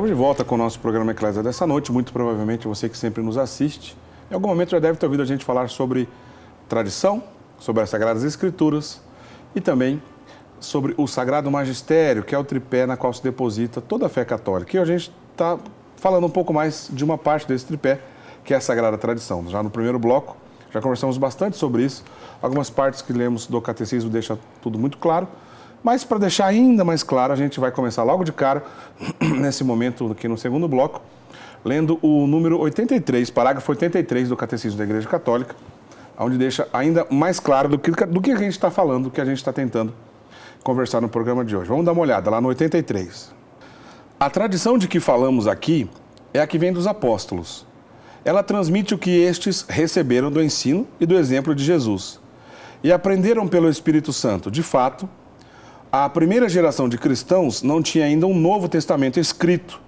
Estamos de volta com o nosso programa Eclésia dessa noite. Muito provavelmente você que sempre nos assiste, em algum momento já deve ter ouvido a gente falar sobre tradição, sobre as Sagradas Escrituras e também sobre o Sagrado Magistério, que é o tripé na qual se deposita toda a fé católica. E a gente está falando um pouco mais de uma parte desse tripé, que é a Sagrada Tradição. Já no primeiro bloco, já conversamos bastante sobre isso. Algumas partes que lemos do Catecismo deixam tudo muito claro. Mas para deixar ainda mais claro, a gente vai começar logo de cara, nesse momento aqui no segundo bloco, lendo o número 83, parágrafo 83 do Catecismo da Igreja Católica, onde deixa ainda mais claro do que a gente está falando, do que a gente está tentando conversar no programa de hoje. Vamos dar uma olhada lá no 83. A tradição de que falamos aqui é a que vem dos apóstolos. Ela transmite o que estes receberam do ensino e do exemplo de Jesus e aprenderam pelo Espírito Santo. De fato, a primeira geração de cristãos não tinha ainda um Novo Testamento escrito,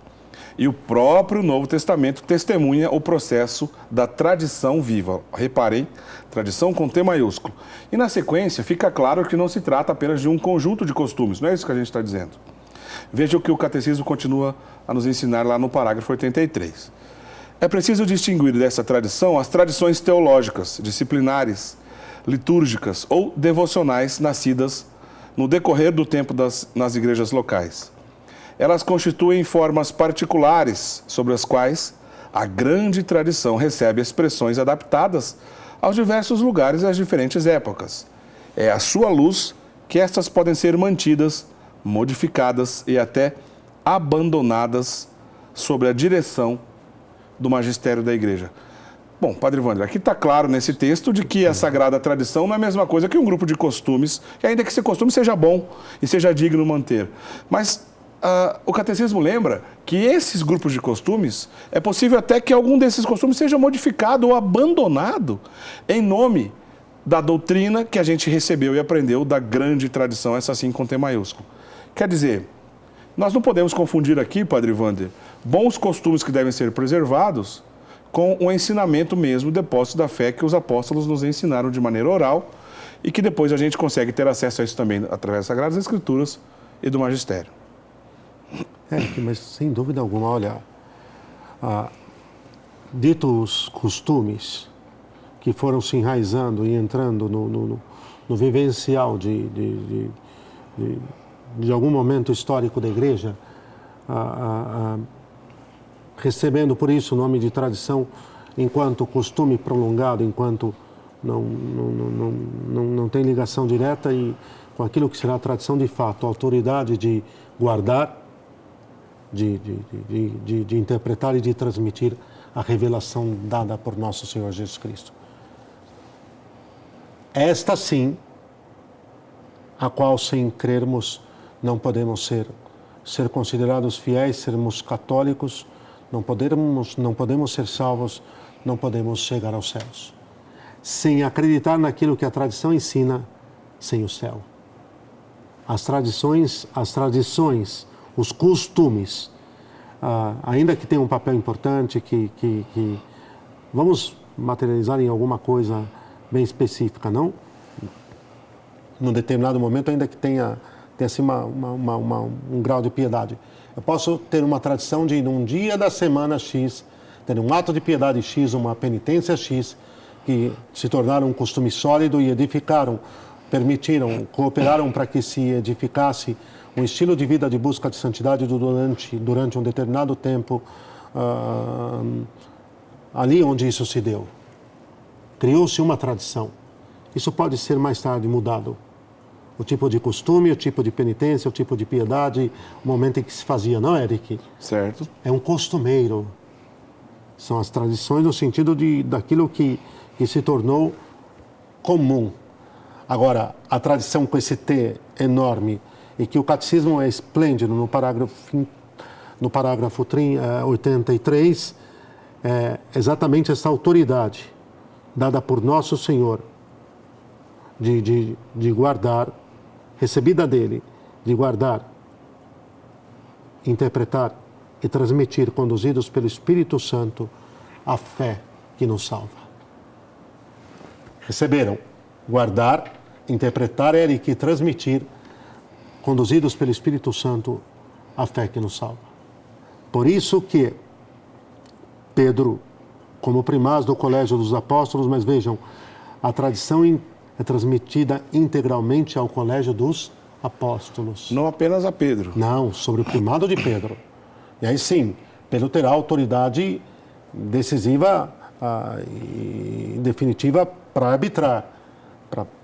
e o próprio Novo Testamento testemunha o processo da tradição viva. Reparem, tradição com T maiúsculo. E na sequência fica claro que não se trata apenas de um conjunto de costumes, não é isso que a gente está dizendo. Veja o que o Catecismo continua a nos ensinar lá no parágrafo 83. É preciso distinguir dessa tradição as tradições teológicas, disciplinares, litúrgicas ou devocionais nascidas no decorrer do tempo nas igrejas locais. Elas constituem formas particulares sobre as quais a grande tradição recebe expressões adaptadas aos diversos lugares e às diferentes épocas. É à sua luz que estas podem ser mantidas, modificadas e até abandonadas sob a direção do magistério da igreja. Bom, Padre Wander, aqui está claro nesse texto de que a Sagrada Tradição não é a mesma coisa que um grupo de costumes, e ainda que esse costume seja bom e seja digno manter. Mas o Catecismo lembra que esses grupos de costumes, é possível até que algum desses costumes seja modificado ou abandonado em nome da doutrina que a gente recebeu e aprendeu da grande tradição, essa sim com T maiúsculo. Quer dizer, nós não podemos confundir aqui, Padre Wander, bons costumes que devem ser preservados com o ensinamento mesmo, o depósito da fé que os apóstolos nos ensinaram de maneira oral e que depois a gente consegue ter acesso a isso também através das Sagradas Escrituras e do Magistério. Mas sem dúvida alguma, olha, ditos costumes que foram se enraizando e entrando no vivencial de algum momento histórico da Igreja, recebendo por isso o nome de tradição, enquanto costume prolongado, enquanto não tem ligação direta e com aquilo que será a tradição de fato, a autoridade de guardar, de interpretar e de transmitir a revelação dada por nosso Senhor Jesus Cristo. Esta sim, a qual sem crermos não podemos ser considerados fiéis, sermos católicos, não podemos ser salvos, não podemos chegar aos céus. Sem acreditar naquilo que a tradição ensina, sem o céu. As tradições, os costumes, ainda que tenham um papel importante, que vamos materializar em alguma coisa bem específica, não? Num determinado momento, ainda que tenha assim um grau de piedade. Eu posso ter uma tradição de, num dia da semana X, ter um ato de piedade X, uma penitência X, que se tornaram um costume sólido e edificaram, cooperaram para que se edificasse um estilo de vida de busca de santidade durante um determinado tempo, ali onde isso se deu. Criou-se uma tradição. Isso pode ser mais tarde mudado. O tipo de costume, o tipo de penitência, o tipo de piedade, o momento em que se fazia, não, Eric? Certo. É um costumeiro. São as tradições no sentido daquilo que se tornou comum. Agora, a tradição com esse T enorme, e que o Catecismo é esplêndido no parágrafo 83, é exatamente essa autoridade dada por Nosso Senhor de guardar, recebida dele, de guardar, interpretar e transmitir, conduzidos pelo Espírito Santo, a fé que nos salva. Receberam, guardar, interpretar e transmitir, conduzidos pelo Espírito Santo, a fé que nos salva. Por isso que Pedro, como primaz do Colégio dos Apóstolos, mas vejam, a tradição é transmitida integralmente ao Colégio dos Apóstolos. Não apenas a Pedro. Não, sobre o primado de Pedro. E aí sim, Pedro terá autoridade decisiva e definitiva para arbitrar,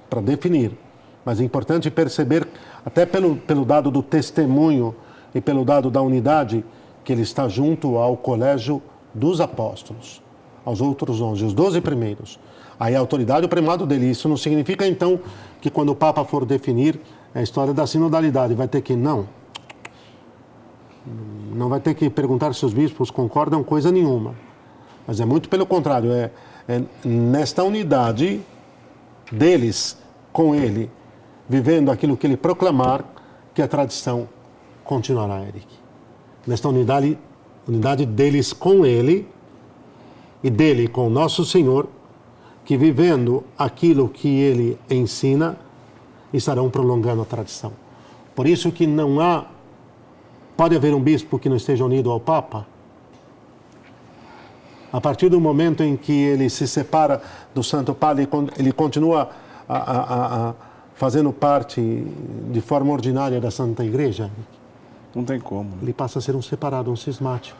para definir. Mas é importante perceber, até pelo dado do testemunho e pelo dado da unidade, que ele está junto ao Colégio dos Apóstolos, aos outros 11, os 12 primeiros. Aí a autoridade, o primado dele. Isso não significa, então, que quando o Papa for definir a história da sinodalidade, vai ter que, não vai ter que perguntar se os bispos concordam coisa nenhuma. Mas é muito pelo contrário, é nesta unidade deles com ele, vivendo aquilo que ele proclamar, que a tradição continuará, Eric. Nesta unidade deles com ele e dele com nosso Senhor, que vivendo aquilo que ele ensina, estarão prolongando a tradição. Por isso que pode haver um bispo que não esteja unido ao Papa. A partir do momento em que ele se separa do Santo Padre, ele continua fazendo parte de forma ordinária da Santa Igreja. Não tem como. Ele passa a ser um separado, um cismático.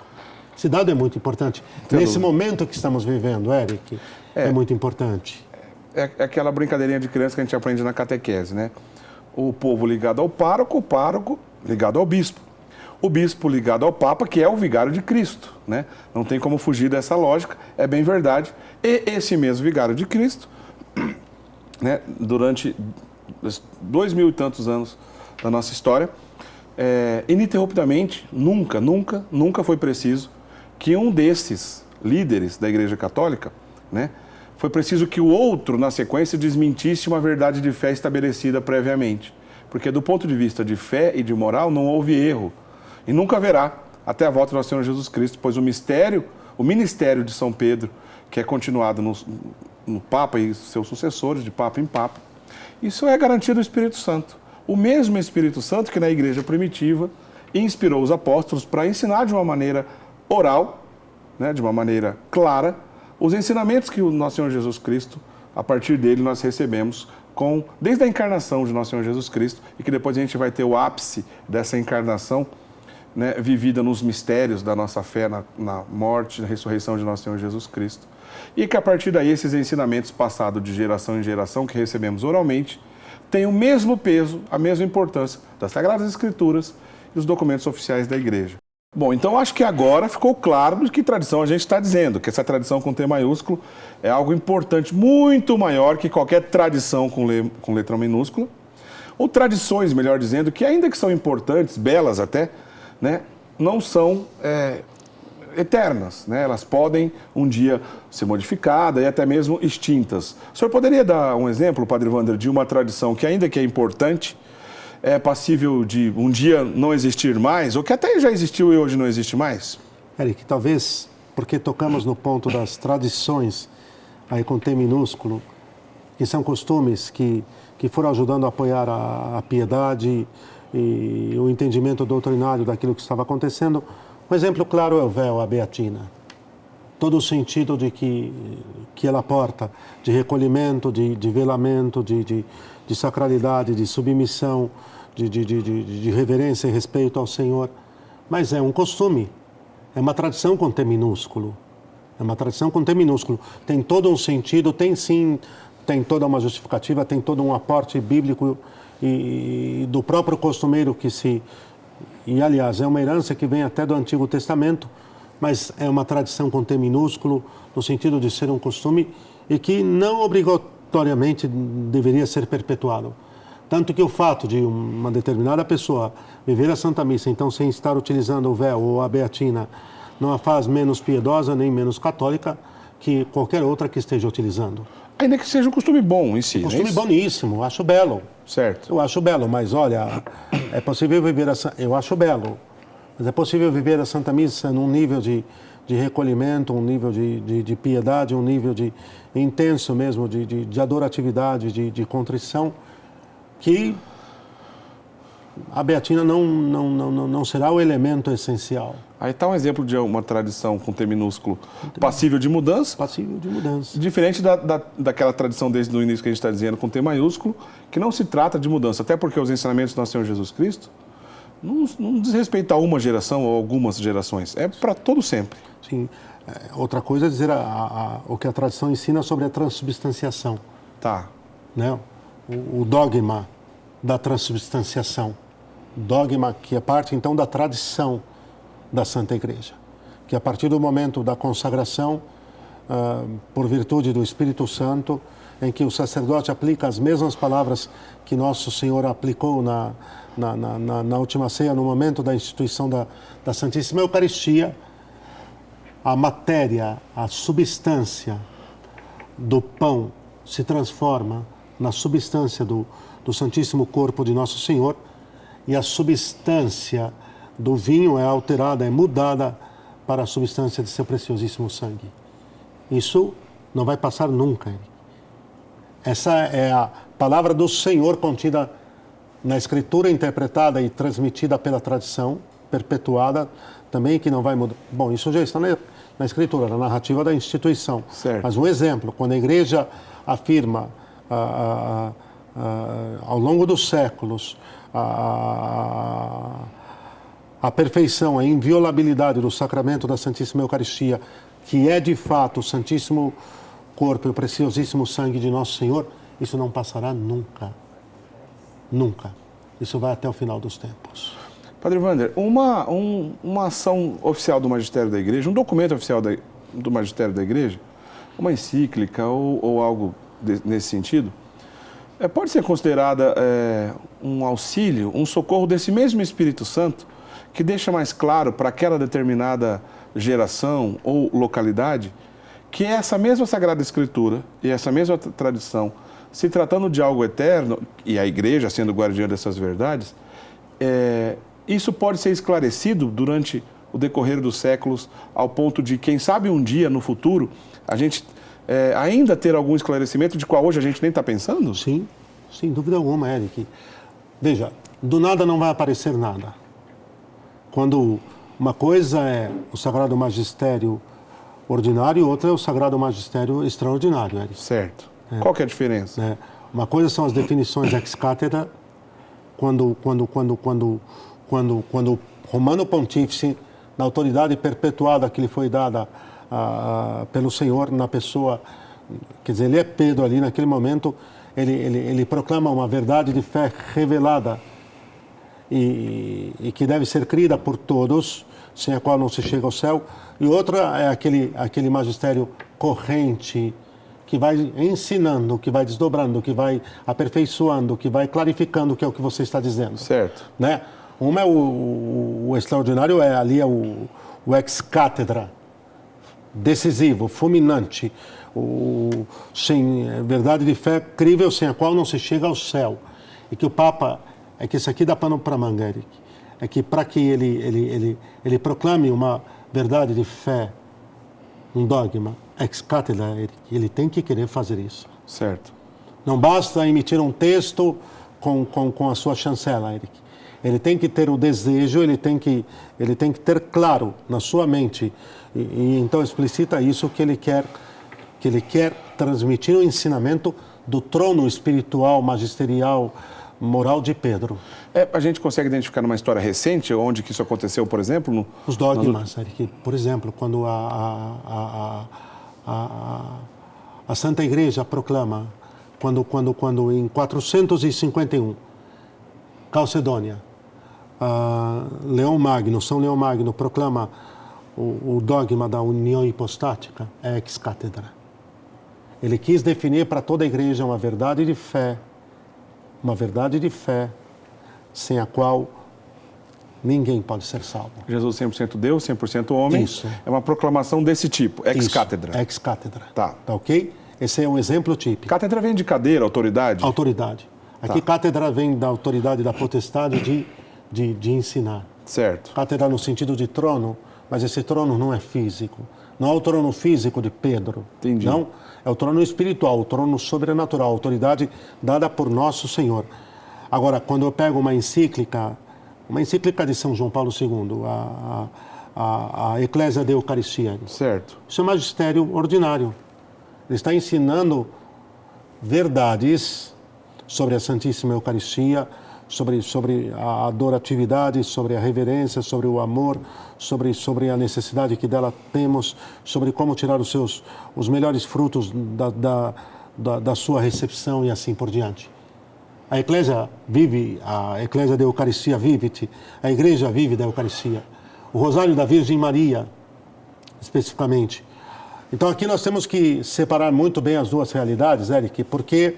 Esse dado é muito importante. Nesse momento que estamos vivendo, Eric, é muito importante. É aquela brincadeirinha de criança que a gente aprende na catequese, né? O povo ligado ao pároco, o pároco ligado ao bispo. O bispo ligado ao Papa, que é o vigário de Cristo, né? Não tem como fugir dessa lógica, é bem verdade. E esse mesmo vigário de Cristo, né, durante 2000 e tantos anos da nossa história, ininterruptamente, nunca foi preciso que um desses líderes da Igreja Católica, né, foi preciso que o outro, na sequência, desmentisse uma verdade de fé estabelecida previamente. Porque do ponto de vista de fé e de moral, não houve erro. E nunca haverá até a volta do nosso Senhor Jesus Cristo, pois o ministério de São Pedro, que é continuado no Papa e seus sucessores, de Papa em Papa, isso é garantia do Espírito Santo. O mesmo Espírito Santo que na Igreja primitiva inspirou os apóstolos para ensinar de uma maneira oral, né, de uma maneira clara, os ensinamentos que o nosso Senhor Jesus Cristo, a partir dele, nós recebemos desde a encarnação de nosso Senhor Jesus Cristo, e que depois a gente vai ter o ápice dessa encarnação, né, vivida nos mistérios da nossa fé, na morte e na ressurreição de nosso Senhor Jesus Cristo. E que a partir daí esses ensinamentos passados de geração em geração, que recebemos oralmente, têm o mesmo peso, a mesma importância das Sagradas Escrituras e os documentos oficiais da Igreja. Bom, então acho que agora ficou claro do que tradição a gente está dizendo, que essa tradição com T maiúsculo é algo importante, muito maior que qualquer tradição com letra minúscula, ou tradições, melhor dizendo, que ainda que são importantes, belas até, né, não são eternas, né? Elas podem um dia ser modificadas e até mesmo extintas. O senhor poderia dar um exemplo, Padre Wander, de uma tradição que ainda que é importante, é passível de um dia não existir mais, ou que até já existiu e hoje não existe mais? Eric, talvez porque tocamos no ponto das tradições, aí com T minúsculo, que são costumes que foram ajudando a apoiar a piedade e o entendimento doutrinário daquilo que estava acontecendo. Um exemplo claro é o véu, a beatina. Todo o sentido de que ela porta, de recolhimento, de velamento, de sacralidade, de submissão, de reverência e respeito ao Senhor. Mas é um costume, é uma tradição com T minúsculo. É uma tradição com T minúsculo. Tem todo um sentido, tem toda uma justificativa, tem todo um aporte bíblico e do próprio costumeiro e aliás, é uma herança que vem até do Antigo Testamento, mas é uma tradição com T minúsculo, no sentido de ser um costume e que não obrigatoriamente deveria ser perpetuado. Tanto que o fato de uma determinada pessoa viver a Santa Missa, então sem estar utilizando o véu ou a beatina, não a faz menos piedosa nem menos católica que qualquer outra que esteja utilizando. Ainda que seja um costume bom em si, um costume boníssimo, acho belo. Certo. Eu acho belo, mas olha, é possível viver eu acho belo, mas é possível viver a Santa Missa num nível de recolhimento, um nível de piedade, um nível de intenso mesmo, de adoratividade, de contrição, que a beatina não será o elemento essencial. Aí está um exemplo de uma tradição com T minúsculo passível de mudança. Passível de mudança. Diferente daquela tradição desde o início que a gente está dizendo com T maiúsculo, que não se trata de mudança, até porque os ensinamentos do nosso Senhor Jesus Cristo não diz respeito a uma geração ou algumas gerações, é para todo sempre. Sim. Outra coisa é dizer o que a tradição ensina sobre a transubstanciação. Tá. Né? O dogma da transubstanciação. Dogma que é parte, então, da tradição da Santa Igreja. Que a partir do momento da consagração, por virtude do Espírito Santo, em que o sacerdote aplica as mesmas palavras que Nosso Senhor aplicou na última ceia, no momento da instituição da Santíssima Eucaristia, a matéria, a substância do pão se transforma na substância do Santíssimo Corpo de Nosso Senhor, e a substância do vinho é alterada, é mudada para a substância de seu preciosíssimo sangue. Isso não vai passar nunca. Essa é a palavra do Senhor contida na Escritura, interpretada e transmitida pela tradição, perpetuada também, que não vai mudar. Bom, isso já está na Escritura, na narrativa da instituição. Certo. Mas um exemplo, quando a Igreja afirma ao longo dos séculos a perfeição, a inviolabilidade do sacramento da Santíssima Eucaristia, que é de fato o Santíssimo Corpo e o preciosíssimo sangue de Nosso Senhor, isso não passará nunca. Nunca. Isso vai até o final dos tempos. Padre Wander, uma ação oficial do Magistério da Igreja, um documento oficial do Magistério da Igreja, uma encíclica ou algo nesse sentido, pode ser considerada um auxílio, um socorro desse mesmo Espírito Santo, que deixa mais claro para aquela determinada geração ou localidade que essa mesma Sagrada Escritura e essa mesma tradição, se tratando de algo eterno, e a Igreja sendo guardiã dessas verdades, isso pode ser esclarecido durante o decorrer dos séculos, ao ponto de, quem sabe um dia no futuro, a gente ainda ter algum esclarecimento de qual hoje a gente nem está pensando? Sim, sem dúvida alguma, Eric. Veja, do nada não vai aparecer nada. Quando uma coisa é o Sagrado Magistério ordinário, outra é o Sagrado Magistério extraordinário, Eric. Certo. Qual que é a diferença? Uma coisa são as definições ex cátedra, quando o Romano Pontífice, na autoridade perpetuada que lhe foi dada pelo Senhor na pessoa, quer dizer, ele é Pedro ali naquele momento, ele proclama uma verdade de fé revelada e que deve ser crida por todos, sem a qual não se chega ao céu. E outra é aquele magistério corrente, que vai ensinando, que vai desdobrando, que vai aperfeiçoando, que vai clarificando o que é o que você está dizendo. Certo. Né? Uma é o extraordinário, ali é o ex cátedra, decisivo, fulminante, sem verdade de fé crível, sem a qual não se chega ao céu. E que o Papa, que isso aqui dá pano para manga, Eric, é que para que ele proclame uma verdade de fé, um dogma, ex cátedra, ele tem que querer fazer isso. Certo. Não basta emitir um texto com a sua chancela, Eric. Ele tem que ter o desejo, ele tem que ter claro na sua mente e então explicita isso que ele quer transmitir o ensinamento do trono espiritual, magisterial, moral de Pedro. A gente consegue identificar numa história recente onde que isso aconteceu, por exemplo? Os dogmas, Eric. Por exemplo, quando a Santa Igreja proclama, quando em 451, Calcedônia, São Leão Magno proclama o dogma da união hipostática, é ex cátedra. Ele quis definir para toda a Igreja uma verdade de fé, sem a qual ninguém pode ser salvo. Jesus 100% Deus, 100% homem. Isso. É uma proclamação desse tipo, ex cátedra. Ex cátedra. Tá. Tá ok? Esse é um exemplo típico. Cátedra vem de cadeira, autoridade? Autoridade. Aqui cátedra vem da autoridade, da potestade de ensinar. Certo. Cátedra no sentido de trono, mas esse trono não é físico. Não é o trono físico de Pedro. Entendi. Não, é o trono espiritual, o trono sobrenatural, a autoridade dada por nosso Senhor. Agora, quando eu pego uma encíclica de São João Paulo II, a Eclésia de Eucaristia, Certo. isso é magistério ordinário. Ele está ensinando verdades sobre a Santíssima Eucaristia, sobre a adoratividade, sobre a reverência, sobre o amor, sobre a necessidade que dela temos, sobre como tirar os melhores frutos da sua recepção e assim por diante. A Eclésia vive, a Eclésia da Eucaristia vivit, a Igreja vive da Eucaristia. O Rosário da Virgem Maria, especificamente. Então aqui nós temos que separar muito bem as duas realidades, Eric, porque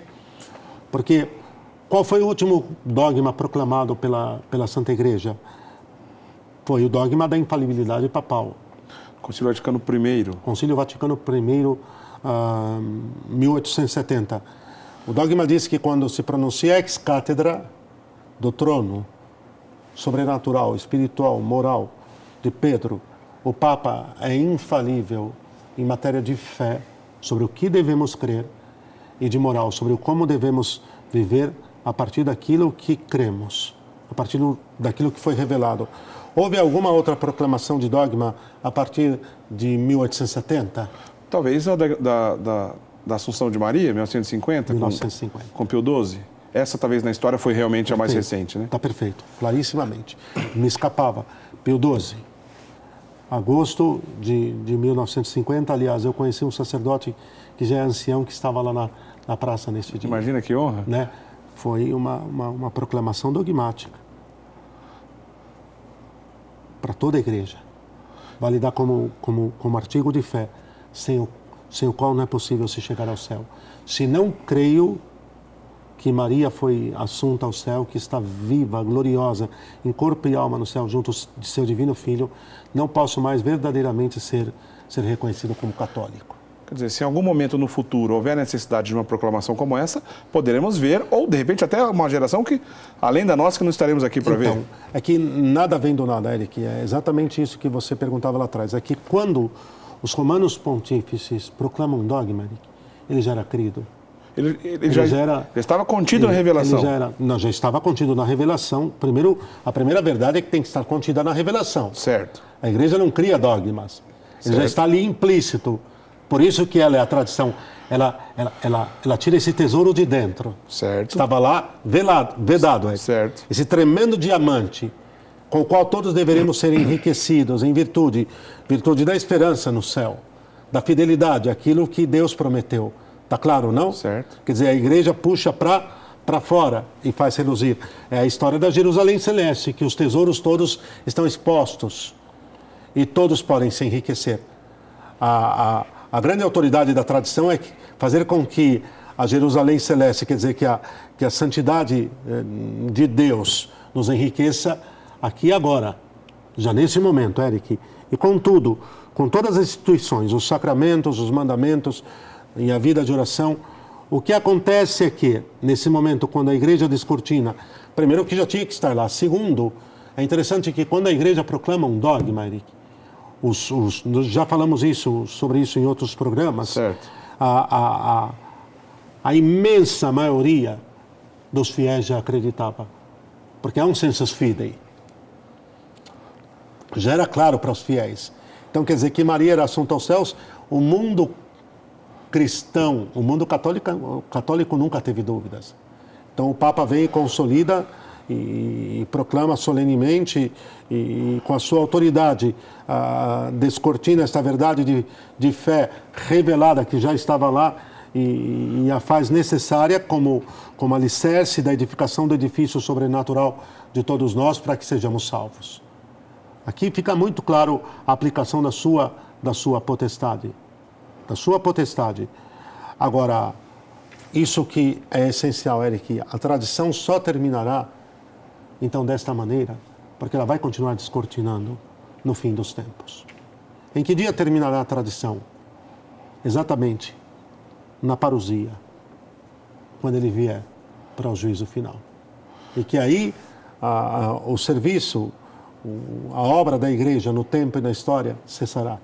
qual foi o último dogma proclamado pela Santa Igreja? Foi o dogma da infalibilidade papal. Concílio Vaticano I. Concílio Vaticano I, 1870. O dogma diz que quando se pronuncia ex cátedra do trono sobrenatural, espiritual, moral de Pedro, o Papa é infalível em matéria de fé, sobre o que devemos crer, e de moral, sobre como devemos viver a partir daquilo que cremos, a partir daquilo que foi revelado. Houve alguma outra proclamação de dogma a partir de 1870? Talvez a da Assunção de Maria, 1950, 1950. Com Pio XII. Essa, talvez, na história foi realmente a mais recente, né? Está perfeito, clarissimamente. Me escapava. Pio XII. Agosto de 1950, aliás, eu conheci um sacerdote que já é ancião, que estava lá na praça nesse dia. Imagina que honra. Né? Foi uma proclamação dogmática para toda a igreja. Validar como artigo de fé, sem o qual não é possível se chegar ao céu. Se não creio que Maria foi assunta ao céu, que está viva, gloriosa, em corpo e alma no céu, junto de seu divino Filho, não posso mais verdadeiramente ser reconhecido como católico. Quer dizer, se em algum momento no futuro houver necessidade de uma proclamação como essa, poderemos ver, ou de repente até uma geração que, além da nossa, que não estaremos aqui para ver. Então, é que nada vem do nada, Eric. É exatamente isso que você perguntava lá atrás. É que quando os romanos pontífices proclamam um dogma, Eric, ele já era crido. Ele já estava contido na revelação. Já estava contido na revelação. Primeiro, a primeira verdade é que tem que estar contida na revelação. Certo. A igreja não cria dogmas. Ele já está ali implícito. Por isso que ela é a tradição. Ela tira esse tesouro de dentro. Certo. Estava lá vedado. Certo. Esse tremendo diamante com o qual todos deveríamos ser enriquecidos em virtude da esperança no céu, da fidelidade, aquilo que Deus prometeu. Está claro, não? Certo. Quer dizer, a igreja puxa para fora e faz reluzir. É a história da Jerusalém Celeste, que os tesouros todos estão expostos e todos podem se enriquecer. A grande autoridade da tradição é fazer com que a Jerusalém Celeste, quer dizer, que a santidade de Deus nos enriqueça aqui e agora, já nesse momento, Eric. E contudo, com todas as instituições, os sacramentos, os mandamentos e a vida de oração, o que acontece é que, nesse momento, quando a igreja descortina, primeiro que já tinha que estar lá, segundo, é interessante que quando a igreja proclama um dogma, Eric, nós já falamos sobre isso em outros programas, certo. A imensa maioria dos fiéis já acreditava, porque é um sensus fidei. Já era claro para os fiéis. Então, quer dizer que Maria era assunta aos céus, o mundo cristão, o mundo católico nunca teve dúvidas. Então, o Papa vem e consolida e proclama solenemente e com a sua autoridade descortina esta verdade de fé revelada que já estava lá e a faz necessária como alicerce da edificação do edifício sobrenatural de todos nós para que sejamos salvos. Aqui fica muito claro a aplicação da sua potestade. Da sua potestade. Agora, isso que é essencial, Eric, a tradição só terminará, então, desta maneira, porque ela vai continuar descortinando no fim dos tempos. Em que dia terminará a tradição? Exatamente na parousia, quando ele vier para o juízo final. E que aí o serviço, a obra da igreja no tempo e na história cessará.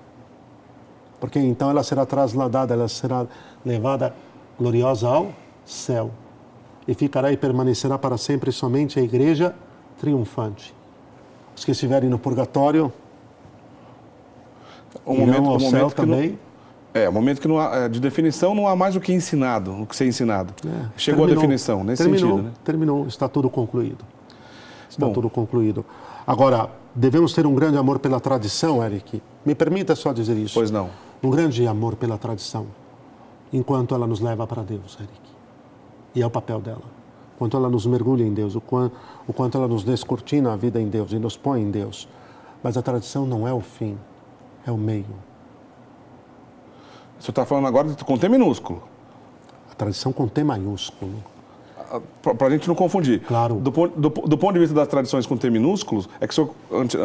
Porque então ela será trasladada, ela será levada gloriosa ao céu. e ficará e permanecerá para sempre somente a igreja triunfante. Os que estiverem no purgatório irão ao céu também. O momento que não há, de definição não há mais o que ensinado, o que ser ensinado. Chegou a definição, nesse sentido. Né? Terminou, está tudo concluído. Está tudo concluído. Agora, devemos ter um grande amor pela tradição, Eric. Me permita só dizer isso. Pois não. Um grande amor pela tradição, enquanto ela nos leva para Deus, Eric. E é o papel dela. Enquanto ela nos mergulha em Deus, o quanto ela nos descortina a vida em Deus e nos põe em Deus. Mas a tradição não é o fim, é o meio. Você está falando agora com T minúsculo. A tradição com T maiúsculo. Para a gente não confundir. Claro. Do ponto de vista das tradições com T minúsculos, é que o senhor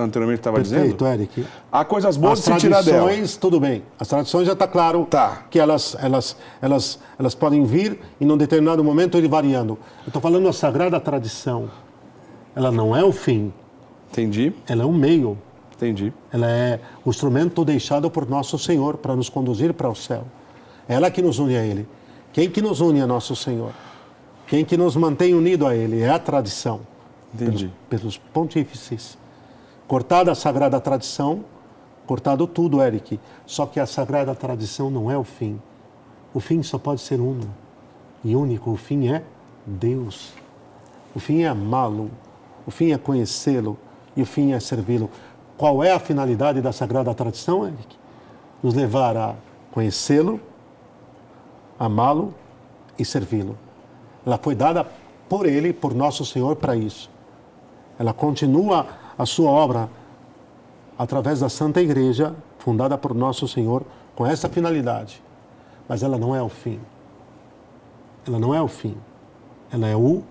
anteriormente estava dizendo... Perfeito, Eric. Há coisas boas de se tirar dela. As tradições, tudo bem. As tradições já está claro que elas podem vir e num determinado momento ir variando. Eu estou falando da sagrada tradição. Ela não é o fim. Entendi. Ela é um meio. Entendi. Ela é o instrumento deixado por nosso Senhor para nos conduzir para o céu. É ela que nos une a Ele. Quem que nos une a nosso Senhor? Quem que nos mantém unido a Ele? É a tradição. Entendi. Pelos pontífices. Cortada a sagrada tradição, cortado tudo, Eric. Só que a sagrada tradição não é o fim. O fim só pode ser um e único. O fim é Deus. O fim é amá-lo. O fim é conhecê-lo. E o fim é servi-lo. Qual é a finalidade da sagrada tradição, Eric? Nos levar a conhecê-lo, amá-lo e servi-lo. Ela foi dada por Ele, por nosso Senhor, para isso. Ela continua a sua obra através da Santa Igreja, fundada por nosso Senhor, com essa finalidade. Mas ela não é o fim. Ela não é o fim. Ela é o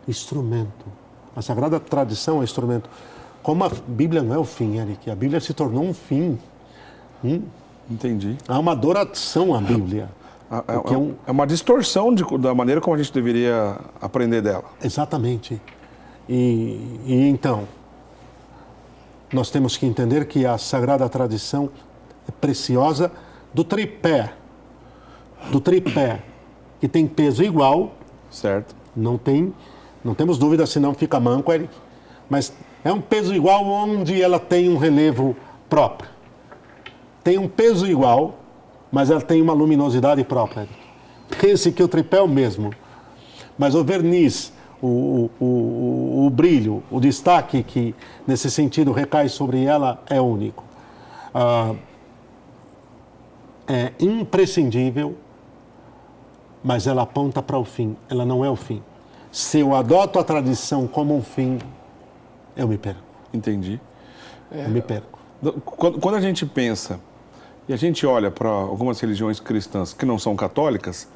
instrumento. A sagrada tradição é o instrumento. Como a Bíblia não é o fim, Eric, a Bíblia se tornou um fim. Entendi. Há uma adoração à Bíblia. É uma distorção da maneira como a gente deveria aprender dela. Exatamente. E então, nós temos que entender que a sagrada tradição é preciosa do tripé, que tem peso igual. Certo. Não temos dúvida, senão fica manco, Eric. Mas é um peso igual onde ela tem um relevo próprio. Tem um peso igual, mas ela tem uma luminosidade própria. Pense que o tripé é o mesmo, mas o verniz, o brilho, o destaque que nesse sentido recai sobre ela é único. É imprescindível, mas ela aponta para o fim, ela não é o fim. Se eu adoto a tradição como um fim, eu me perco. Entendi. Eu me perco. Quando a gente pensa e a gente olha para algumas religiões cristãs que não são católicas,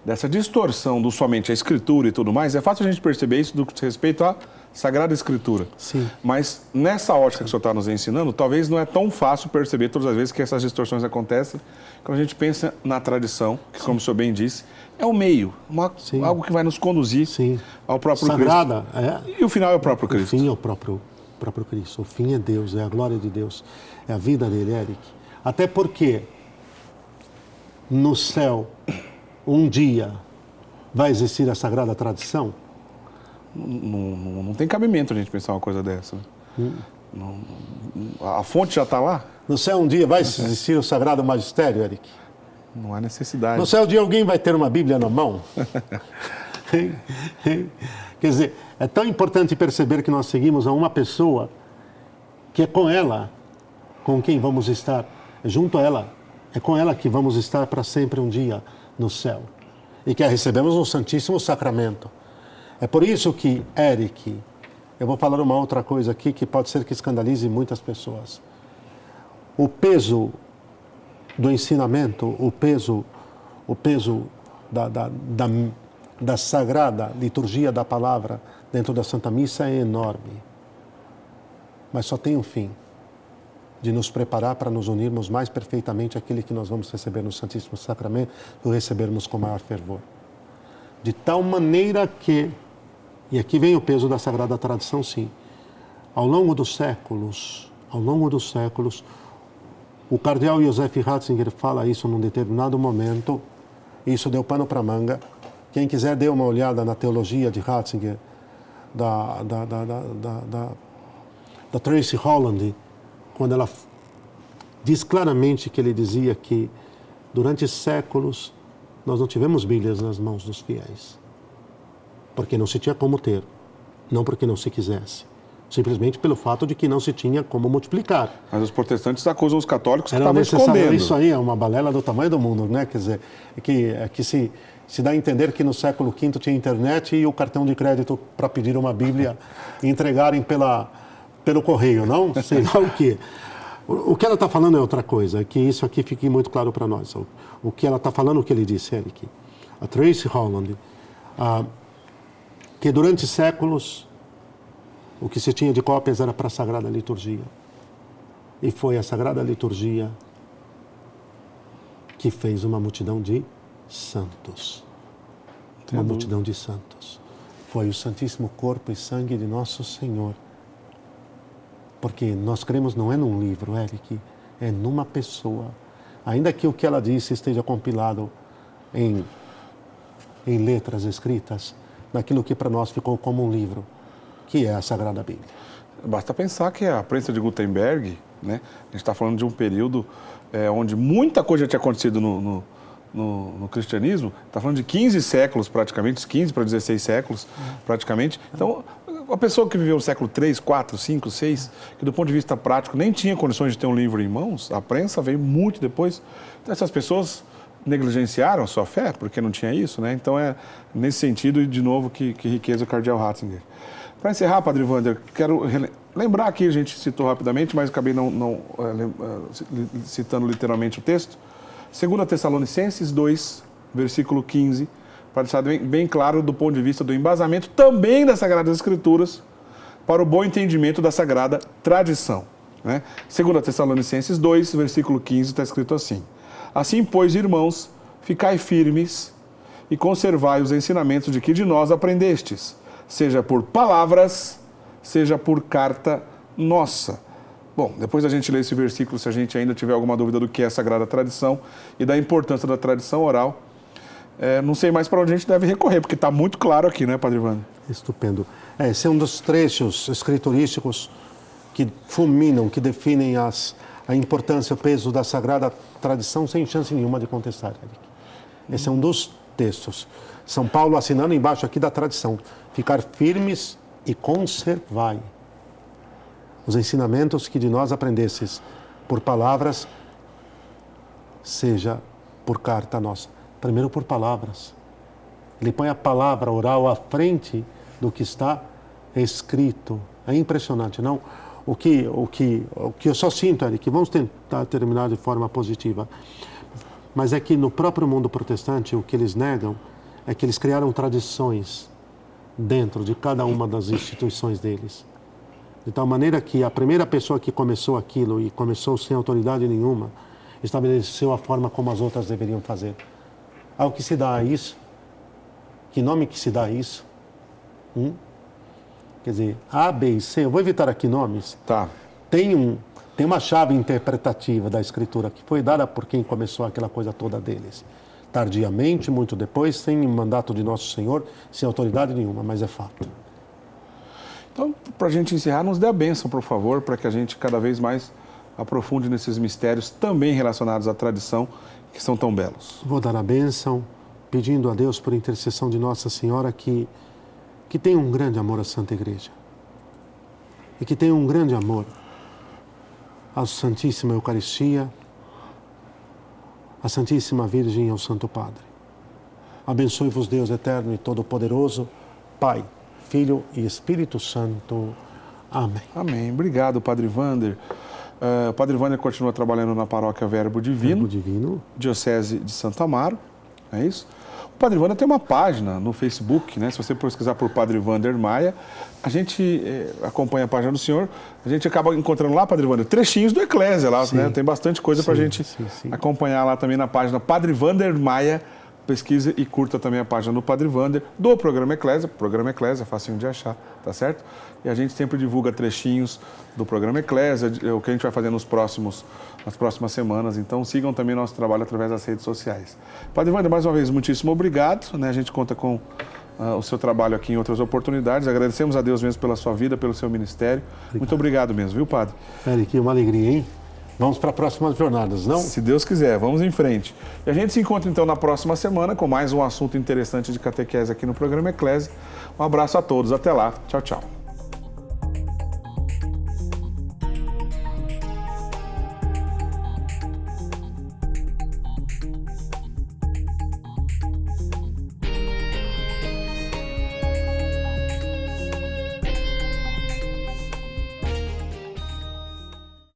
dessa distorção do somente a Escritura e tudo mais, é fácil a gente perceber isso do que diz respeito à Sagrada Escritura. Sim. Mas nessa ótica que o senhor está nos ensinando, talvez não é tão fácil perceber todas as vezes que essas distorções acontecem quando a gente pensa na tradição, que, como o senhor bem disse, é o meio, algo que vai nos conduzir ao próprio Sagrada, Cristo. Sagrada, E o final é o próprio Cristo. O fim é o próprio Cristo. O fim é Deus, é a glória de Deus, é a vida dele, Eric. Até porque no céu, um dia, vai existir a sagrada tradição? Não tem cabimento a gente pensar uma coisa dessa. A fonte já está lá? No céu, um dia, vai existir o sagrado magistério, Eric? Não há necessidade. No céu, um dia, alguém vai ter uma Bíblia na mão? Quer dizer, é tão importante perceber que nós seguimos a uma pessoa que é com ela, com quem vamos estar, é junto a ela, é com ela que vamos estar para sempre um dia no céu. E que a recebemos no Santíssimo Sacramento. É por isso que, Eric, eu vou falar uma outra coisa aqui que pode ser que escandalize muitas pessoas. O peso do ensinamento, o peso da sagrada liturgia da palavra dentro da Santa Missa é enorme. Mas só tem um fim, de nos preparar para nos unirmos mais perfeitamente àquele que nós vamos receber no Santíssimo Sacramento e o recebermos com maior fervor. De tal maneira que, e aqui vem o peso da Sagrada Tradição, sim, ao longo dos séculos, o cardeal Joseph Ratzinger fala isso num determinado momento, e isso deu pano para manga, Quem quiser dê uma olhada na teologia de Ratzinger, da Tracy Holland, quando ela diz claramente que ele dizia que durante séculos nós não tivemos Bíblias nas mãos dos fiéis, porque não se tinha como ter, não porque não se quisesse, simplesmente pelo fato de que não se tinha como multiplicar. Mas os protestantes acusam os católicos que Era estavam escondendo. Isso aí é uma balela do tamanho do mundo, né? Quer dizer, que se dá a entender que no século V tinha internet e o cartão de crédito para pedir uma Bíblia e entregarem pelo correio, não? Sei lá o quê. O que ela está falando é outra coisa, que isso aqui fique muito claro para nós. O que ela está falando, o que ele disse, Eric, a Tracy Holland, que durante séculos o que se tinha de cópias era para a Sagrada Liturgia. E foi a Sagrada Liturgia que fez uma multidão de santos. Uma multidão de santos. Foi o Santíssimo Corpo e Sangue de Nosso Senhor. Porque nós cremos não é num livro, Eric, é numa pessoa. Ainda que o que ela disse esteja compilado em letras escritas, naquilo que para nós ficou como um livro, que é a Sagrada Bíblia. Basta pensar que a prensa de Gutenberg, né, a gente está falando de um período onde muita coisa já tinha acontecido no cristianismo, está falando de 15 séculos praticamente, 15 para 16 séculos praticamente. Então, a pessoa que viveu no século 3, 4, 5, 6, que do ponto de vista prático nem tinha condições de ter um livro em mãos, a prensa veio muito depois. Então, essas pessoas negligenciaram a sua fé, porque não tinha isso, né? Então, é nesse sentido, e de novo, que riqueza o cardeal Ratzinger. Para encerrar, Padre Wander, quero lembrar aqui, a gente citou rapidamente, mas acabei não citando literalmente o texto. 2 Tessalonicenses 2, versículo 15, para deixar bem claro do ponto de vista do embasamento também das Sagradas Escrituras para o bom entendimento da Sagrada Tradição. Né? 2 Tessalonicenses 2, versículo 15, está escrito assim: Assim, pois, irmãos, ficai firmes e conservai os ensinamentos de que de nós aprendestes, seja por palavras, seja por carta nossa. Bom, depois a gente lê esse versículo, se a gente ainda tiver alguma dúvida do que é a Sagrada Tradição e da importância da tradição oral, não sei mais para onde a gente deve recorrer, porque está muito claro aqui, né, Padre Wander? Estupendo. Esse é um dos trechos escriturísticos que fulminam, que definem a importância, o peso da Sagrada Tradição, sem chance nenhuma de contestar, Eric. Esse é um dos textos. São Paulo assinando embaixo aqui da tradição: ficar firmes e conservai os ensinamentos que de nós aprendesses, por palavras, seja por carta nossa. Primeiro por palavras. Ele põe a palavra oral à frente do que está escrito. É impressionante, não? O que eu só sinto, Eric, vamos tentar terminar de forma positiva, mas é que no próprio mundo protestante, o que eles negam é que eles criaram tradições dentro de cada uma das instituições deles. De tal maneira que a primeira pessoa que começou aquilo, e começou sem autoridade nenhuma, estabeleceu a forma como as outras deveriam fazer. Ao que se dá a isso? Que nome que se dá a isso? Quer dizer, A, B e C, eu vou evitar aqui nomes. Tá. Tem uma chave interpretativa da Escritura que foi dada por quem começou aquela coisa toda deles. Tardiamente, muito depois, sem mandato de Nosso Senhor, sem autoridade nenhuma, mas é fato. Então, para a gente encerrar, nos dê a bênção, por favor, para que a gente cada vez mais aprofunde nesses mistérios também relacionados à tradição, que são tão belos. Vou dar a bênção, pedindo a Deus, por intercessão de Nossa Senhora, que tenha um grande amor à Santa Igreja e que tenha um grande amor à Santíssima Eucaristia, à Santíssima Virgem e ao Santo Padre. Abençoe-vos Deus eterno e todo-poderoso, Pai, Filho e Espírito Santo. Amém. Amém. Obrigado, Padre Wander. O Padre Wander continua trabalhando na paróquia Verbo Divino, Diocese de Santo Amaro, é isso? O Padre Wander tem uma página no Facebook, né? Se você pesquisar por Padre Wander Maia, a gente acompanha a página do senhor, a gente acaba encontrando lá, Padre Wander, trechinhos do Eclésia lá, né? Tem bastante coisa para a gente acompanhar lá também na página Padre Wander Maia pesquise e curta também a página do Padre Wander, do Programa Eclésia, facinho de achar, tá certo? E a gente sempre divulga trechinhos do Programa Eclésia, o que a gente vai fazer nas próximas semanas, então sigam também nosso trabalho através das redes sociais. Padre Wander, mais uma vez, muitíssimo obrigado, né? A gente conta com o seu trabalho aqui em outras oportunidades, agradecemos a Deus mesmo pela sua vida, pelo seu ministério. Muito obrigado mesmo, viu, Padre? Eric, uma alegria, hein? Vamos para as próximas jornadas, não? Se Deus quiser, vamos em frente. E a gente se encontra então na próxima semana com mais um assunto interessante de catequese aqui no Programa Eclésia. Um abraço a todos, até lá. Tchau, tchau.